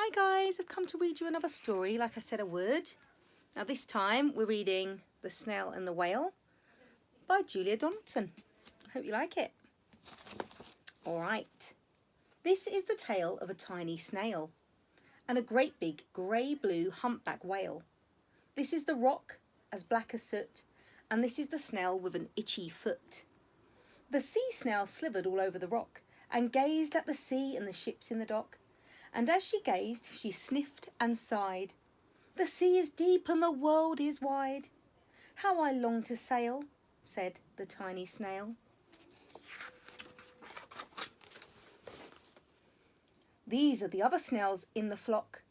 Hi guys, I've come to read you another story like I said I would. Now this time we're reading The Snail and the Whale by Julia Donaldson. Hope you like it. Alright, this is the tale of a tiny snail and a great big grey-blue humpback whale. This is the rock as black as soot, and this is the snail with an itchy foot. The sea snail slithered all over the rock and gazed at the sea and the ships in the dock. And as she gazed, she sniffed and sighed. The sea is deep and the world is wide. How I long to sail, said the tiny snail. These are the other snails in the flock,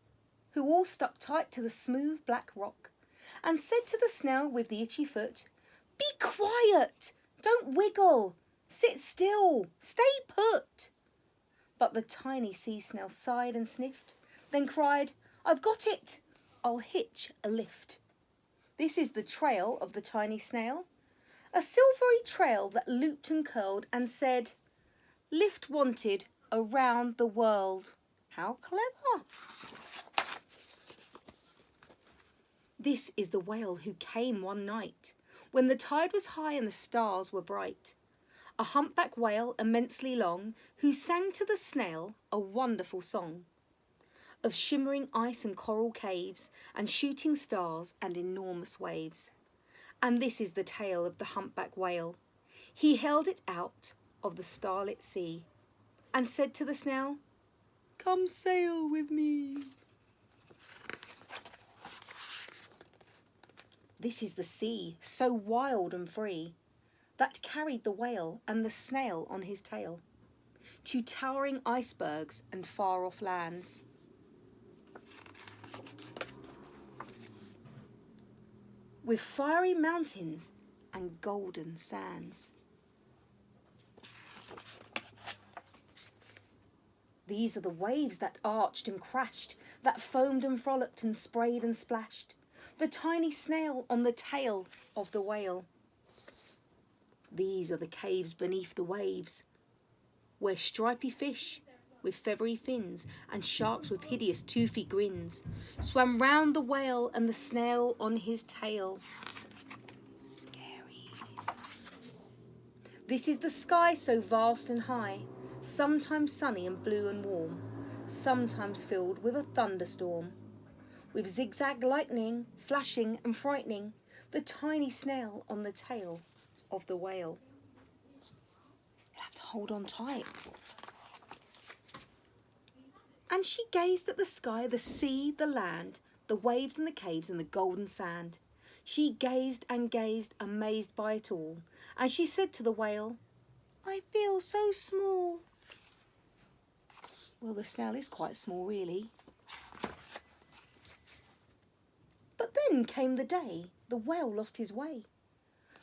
who all stuck tight to the smooth black rock, and said to the snail with the itchy foot, "Be quiet, don't wiggle, sit still, stay put." But the tiny sea snail sighed and sniffed, then cried, "I've got it, I'll hitch a lift." This is the trail of the tiny snail, a silvery trail that looped and curled and said, "Lift wanted around the world." How clever! This is the whale who came one night when the tide was high and the stars were bright. A humpback whale immensely long, who sang to the snail a wonderful song of shimmering ice and coral caves and shooting stars and enormous waves. And this is the tale of the humpback whale. He held it out of the starlit sea and said to the snail, "Come sail with me." This is the sea, so wild and free, that carried the whale and the snail on his tail to towering icebergs and far-off lands. With fiery mountains and golden sands. These are the waves that arched and crashed, that foamed and frolicked and sprayed and splashed, the tiny snail on the tail of the whale. These are the caves beneath the waves, where stripy fish with feathery fins and sharks with hideous toothy grins swam round the whale and the snail on his tail. Scary. This is the sky so vast and high, sometimes sunny and blue and warm, sometimes filled with a thunderstorm, with zigzag lightning flashing and frightening the tiny snail on the tail of the whale. You'll have to hold on tight. And she gazed at the sky, the sea, the land, the waves and the caves and the golden sand. She gazed and gazed, amazed by it all. And she said to the whale, "I feel so small." Well, the snail is quite small, really. But then came the day the whale lost his way.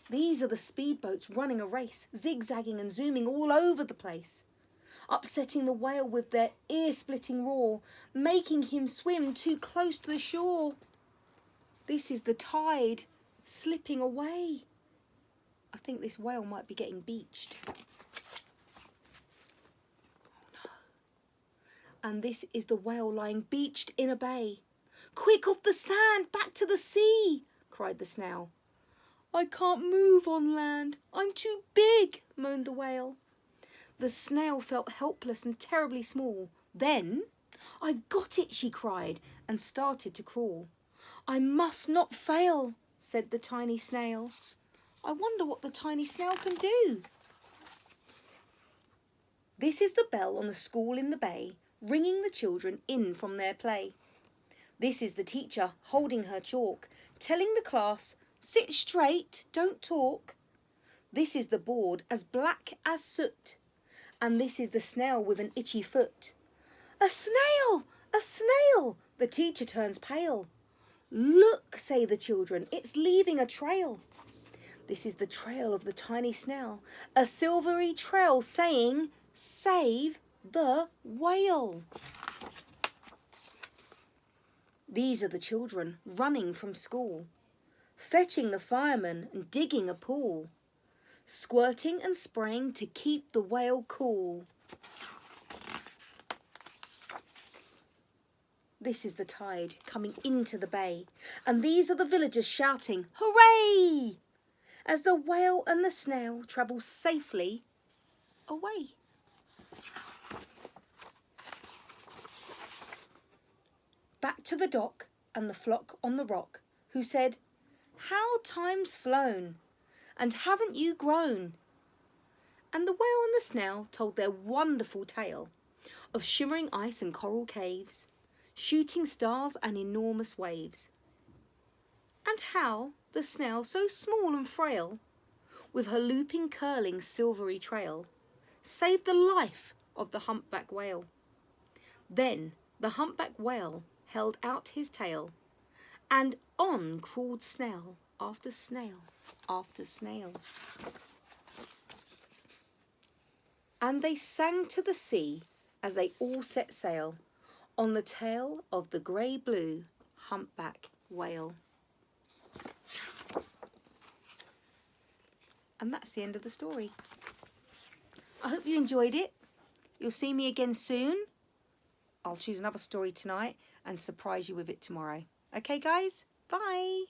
These are the speedboats running a race, zigzagging and zooming all over the place, upsetting the whale with their ear-splitting roar, making him swim too close to the shore. This is the tide slipping away. I think this whale might be getting beached. Oh no. And this is the whale lying beached in a bay. "Quick, off the sand, back to the sea," cried the snail. "I can't move on land, I'm too big," moaned the whale. The snail felt helpless and terribly small. Then, "I've got it," she cried, and started to crawl. "I must not fail," said the tiny snail. I wonder what the tiny snail can do. This is the bell on the school in the bay, ringing the children in from their play. This is the teacher holding her chalk, telling the class, "Sit straight, don't talk." This is the board as black as soot, and this is the snail with an itchy foot. "A snail! A snail!" The teacher turns pale. "Look," say the children, "it's leaving a trail." This is the trail of the tiny snail, a silvery trail saying, "Save the whale." These are the children running from school, fetching the fireman and digging a pool, squirting and spraying to keep the whale cool. This is the tide coming into the bay, and these are the villagers shouting, "Hooray!" as the whale and the snail travel safely away. Back to the dock and the flock on the rock, who said, "How time's flown, and haven't you grown?" And the whale and the snail told their wonderful tale of shimmering ice and coral caves, shooting stars and enormous waves, and how the snail, so small and frail, with her looping, curling, silvery trail, saved the life of the humpback whale. Then the humpback whale held out his tail, and on crawled snail after snail after snail. And they sang to the sea as they all set sail on the tail of the grey-blue humpback whale. And that's the end of the story. I hope you enjoyed it. You'll see me again soon. I'll choose another story tonight and surprise you with it tomorrow. Okay, guys? Bye.